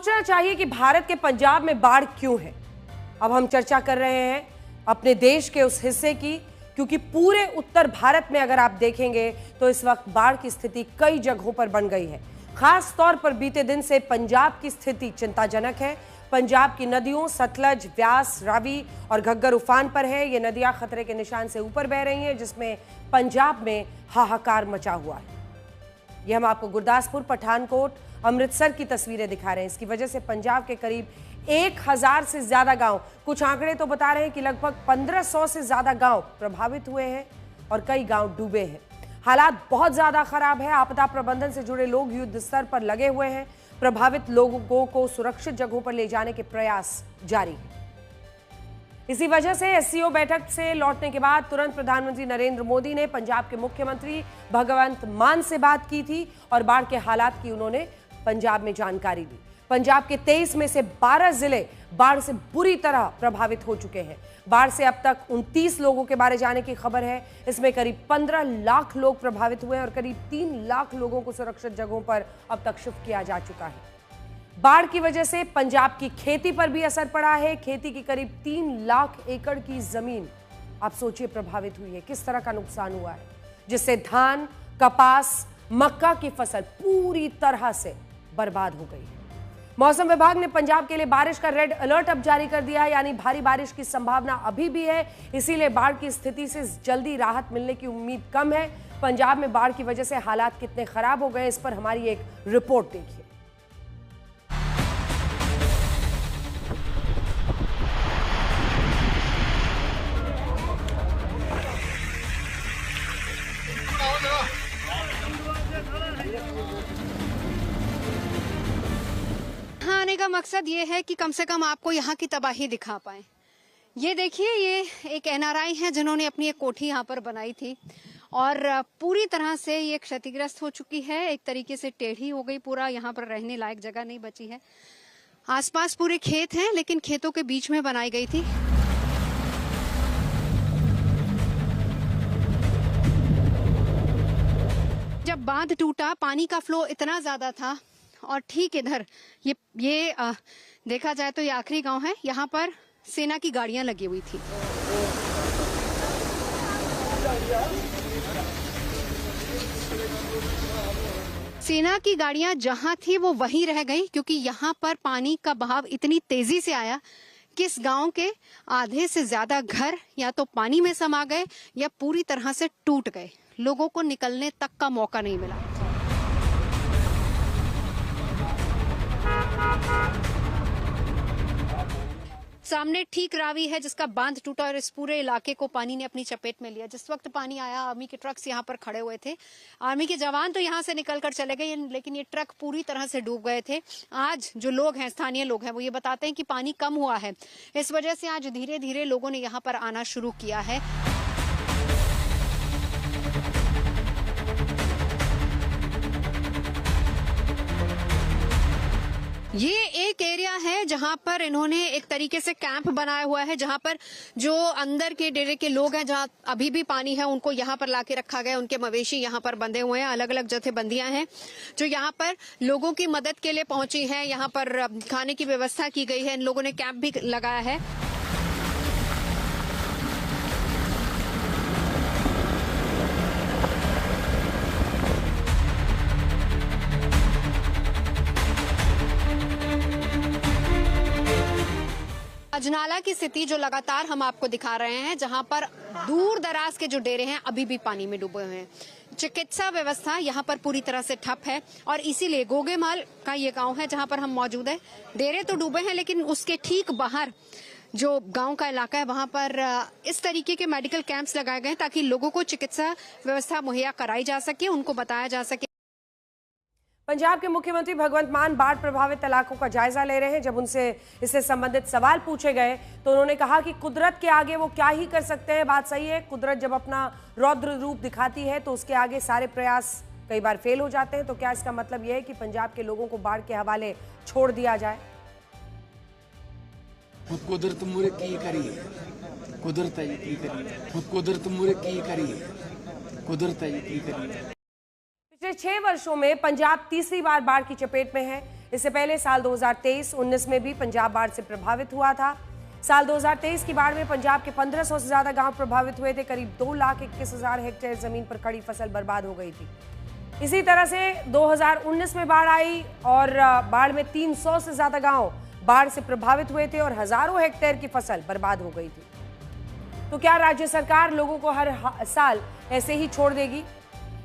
सोचना चाहिए कि भारत के पंजाब में बाढ़ क्यों है। अब हम चर्चा कर रहे हैं अपने देश के उस हिस्से की, क्योंकि पूरे उत्तर भारत में अगर आप देखेंगे तो इस वक्त बाढ़ की स्थिति कई जगहों पर बन गई है। खास तौर पर बीते दिन से पंजाब की स्थिति चिंताजनक है। पंजाब की नदियों सतलज, व्यास, रावी और घग्गर उफान पर है। ये नदियां खतरे के निशान से ऊपर बह रही हैं, जिसमें पंजाब में हाहाकार मचा हुआ है। ये हम आपको गुरदासपुर, पठानकोट, अमृतसर की तस्वीरें दिखा रहे हैं। इसकी वजह से पंजाब के करीब 1000 से ज्यादा गांव, कुछ आंकड़े तो बता रहे हैं कि लगभग 1500 से ज्यादा गांव प्रभावित हुए हैं और कई गांव डूबे हैं। हालात बहुत ज्यादा खराब है। आपदा प्रबंधन से जुड़े लोग युद्ध स्तर पर लगे हुए हैं। प्रभावित लोगों को सुरक्षित जगहों पर ले जाने के प्रयास जारी है। इसी वजह से एससीओ बैठक से लौटने के बाद तुरंत प्रधानमंत्री नरेंद्र मोदी ने पंजाब के मुख्यमंत्री भगवंत मान से बात की थी और बाढ़ के हालात की उन्होंने पंजाब में जानकारी दी। पंजाब के 23 में से 12 जिले बाढ़ से बुरी तरह प्रभावित हो चुके हैं। बाढ़ से अब तक 29 लोगों के मारे जाने की खबर है। इसमें करीब 15 लाख लोग प्रभावित हुए और करीब 3 लाख लोगों को सुरक्षित जगहों पर अब तक शिफ्ट किया जा चुका है। बाढ़ की वजह से पंजाब की खेती पर भी असर पड़ा है। खेती की करीब 3 लाख एकड़ की जमीन, आप सोचिए, प्रभावित हुई है। किस तरह का नुकसान हुआ है, जिससे धान, कपास, मक्का की फसल पूरी तरह से बर्बाद हो गई है। मौसम विभाग ने पंजाब के लिए बारिश का रेड अलर्ट अब जारी कर दिया है, यानी भारी बारिश की संभावना अभी भी है। इसीलिए बाढ़ की स्थिति से जल्दी राहत मिलने की उम्मीद कम है। पंजाब में बाढ़ की वजह से हालात कितने खराब हो गए, इस पर हमारी एक रिपोर्ट देखिए। आने का मकसद ये है कि कम से कम आपको यहाँ की तबाही दिखा पाए। ये देखिए, ये एक एनआरआई है जिन्होंने अपनी एक कोठी यहाँ पर बनाई थी और पूरी तरह से ये क्षतिग्रस्त हो चुकी है। एक तरीके से टेढ़ी हो गई, पूरा यहाँ पर रहने लायक जगह नहीं बची है। आसपास पूरे खेत हैं, लेकिन खेतों के बीच में बनाई गई थी। जब बांध टूटा, पानी का फ्लो इतना ज्यादा था और ठीक इधर ये देखा जाए तो ये आखिरी गांव है। यहाँ पर सेना की गाड़ियां लगी हुई थी। सेना की गाड़ियां जहां थी वो वहीं रह गई, क्योंकि यहाँ पर पानी का बहाव इतनी तेजी से आया कि इस गांव के आधे से ज्यादा घर या तो पानी में समा गए या पूरी तरह से टूट गए। लोगों को निकलने तक का मौका नहीं मिला। सामने ठीक रावी है जिसका बांध टूटा और इस पूरे इलाके को पानी ने अपनी चपेट में लिया। जिस वक्त पानी आया, आर्मी के ट्रक्स यहाँ पर खड़े हुए थे। आर्मी के जवान तो यहाँ से निकलकर चले गए, लेकिन ये ट्रक पूरी तरह से डूब गए थे। आज जो लोग हैं, स्थानीय लोग हैं, वो ये बताते हैं कि पानी कम हुआ है। इस वजह से आज धीरे धीरे लोगों ने यहाँ पर आना शुरू किया है। ये एक एरिया है जहां पर इन्होंने एक तरीके से कैंप बनाया हुआ है, जहां पर जो अंदर के डेरे के लोग हैं, जहां अभी भी पानी है, उनको यहां पर लाके रखा गया। उनके मवेशी यहां पर बंधे हुए हैं। अलग अलग जथेबंदियां हैं जो यहां पर लोगों की मदद के लिए पहुंची हैं। यहां पर खाने की व्यवस्था की गई है। इन लोगों ने कैंप भी लगाया है। अजनाला की स्थिति जो लगातार हम आपको दिखा रहे हैं, जहां पर दूर दराज के जो डेरे हैं अभी भी पानी में डूबे हुए हैं। चिकित्सा व्यवस्था यहां पर पूरी तरह से ठप है और इसीलिए गोगेमाल का ये गांव है जहां पर हम मौजूद हैं। डेरे तो डूबे हैं, लेकिन उसके ठीक बाहर जो गांव का इलाका है, वहां पर इस तरीके के मेडिकल कैंप्स लगाए गए ताकि लोगों को चिकित्सा व्यवस्था मुहैया कराई जा सके, उनको बताया जा सके। पंजाब के मुख्यमंत्री भगवंत मान बाढ़ प्रभावित इलाकों का जायजा ले रहे हैं। जब उनसे इससे संबंधित सवाल पूछे गए तो उन्होंने कहा कि कुदरत के आगे वो क्या ही कर सकते हैं। बात सही है, कुदरत जब अपना रौद्र रूप दिखाती है तो उसके आगे सारे प्रयास कई बार फेल हो जाते हैं। तो क्या इसका मतलब यह है कि पंजाब के लोगों को बाढ़ के हवाले छोड़ दिया जाए? कुदरत मुरे की करी, कुदरत की करी, कुदरत मुरे की करी, कुदरत की करी। पिछले 6 वर्षों में पंजाब तीसरी बार बाढ़ की चपेट में है। इससे पहले साल 2023-19 में भी पंजाब बाढ़ से प्रभावित हुआ था। साल 2023 की बाढ़ में पंजाब के 1500 से ज्यादा गांव प्रभावित हुए थे। करीब 2,21,000 हेक्टेयर जमीन पर खड़ी फसल बर्बाद हो गई थी। इसी तरह से 2019 में बाढ़ आई और बाढ़ में 300 से ज्यादा गांव बाढ़ से प्रभावित हुए थे और हजारों हेक्टेयर की फसल बर्बाद हो गई थी। तो क्या राज्य सरकार लोगों को हर साल ऐसे ही छोड़ देगी?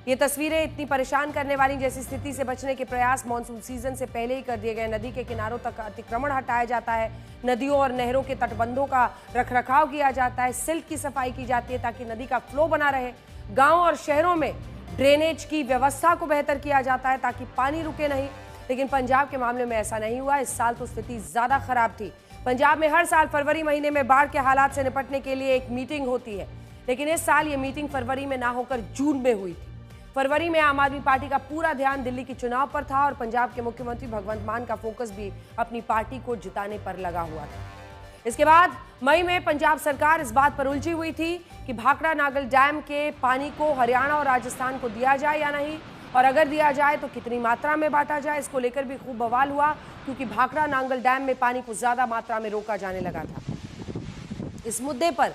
ये तस्वीरें इतनी परेशान करने वाली जैसी स्थिति से बचने के प्रयास मॉनसून सीजन से पहले ही कर दिए गए। नदी के किनारों तक अतिक्रमण हटाया जाता है, नदियों और नहरों के तटबंधों का रखरखाव किया जाता है, सिल्ट की सफाई की जाती है ताकि नदी का फ्लो बना रहे। गाँव और शहरों में ड्रेनेज की व्यवस्था को बेहतर किया जाता है ताकि पानी रुके नहीं। लेकिन पंजाब के मामले में ऐसा नहीं हुआ। इस साल तो स्थिति ज्यादा खराब थी। पंजाब में हर साल फरवरी महीने में बाढ़ के हालात से निपटने के लिए एक मीटिंग होती है, लेकिन इस साल ये मीटिंग फरवरी में ना होकर जून में हुई थी। फरवरी में आम आदमी पार्टी का पूरा ध्यान दिल्ली के चुनाव पर था और पंजाब के मुख्यमंत्री भगवंत मान का फोकस भी अपनी पार्टी को जिताने पर लगा हुआ था। इसके बाद मई में पंजाब सरकार इस बात पर उलझी हुई थी कि भाखड़ा नागल डैम के पानी को हरियाणा और राजस्थान को दिया जाए या नहीं, और अगर दिया जाए तो कितनी मात्रा में बांटा जाए। इसको लेकर भी खूब बवाल हुआ क्योंकि भाखड़ा नांगल डैम में पानी को ज्यादा मात्रा में रोका जाने लगा था। इस मुद्दे पर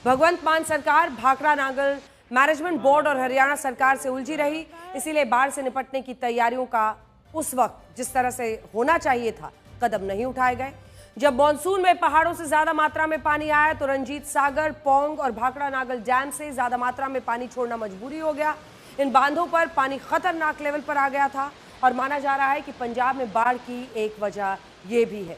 भगवंत मान सरकार, भाखड़ा नांगल मैनेजमेंट बोर्ड और हरियाणा सरकार से उलझी रही। इसीलिए बाढ़ से निपटने की तैयारियों का उस वक्त जिस तरह से होना चाहिए था कदम नहीं उठाए गए। जब मानसून में पहाड़ों से ज्यादा मात्रा में पानी आया तो रंजीत सागर, पौंग और भाखड़ा नागल डैम से ज्यादा मात्रा में पानी छोड़ना मजबूरी हो गया। इन बांधों पर पानी खतरनाक लेवल पर आ गया था और माना जा रहा है कि पंजाब में बाढ़ की एक वजह यह भी है।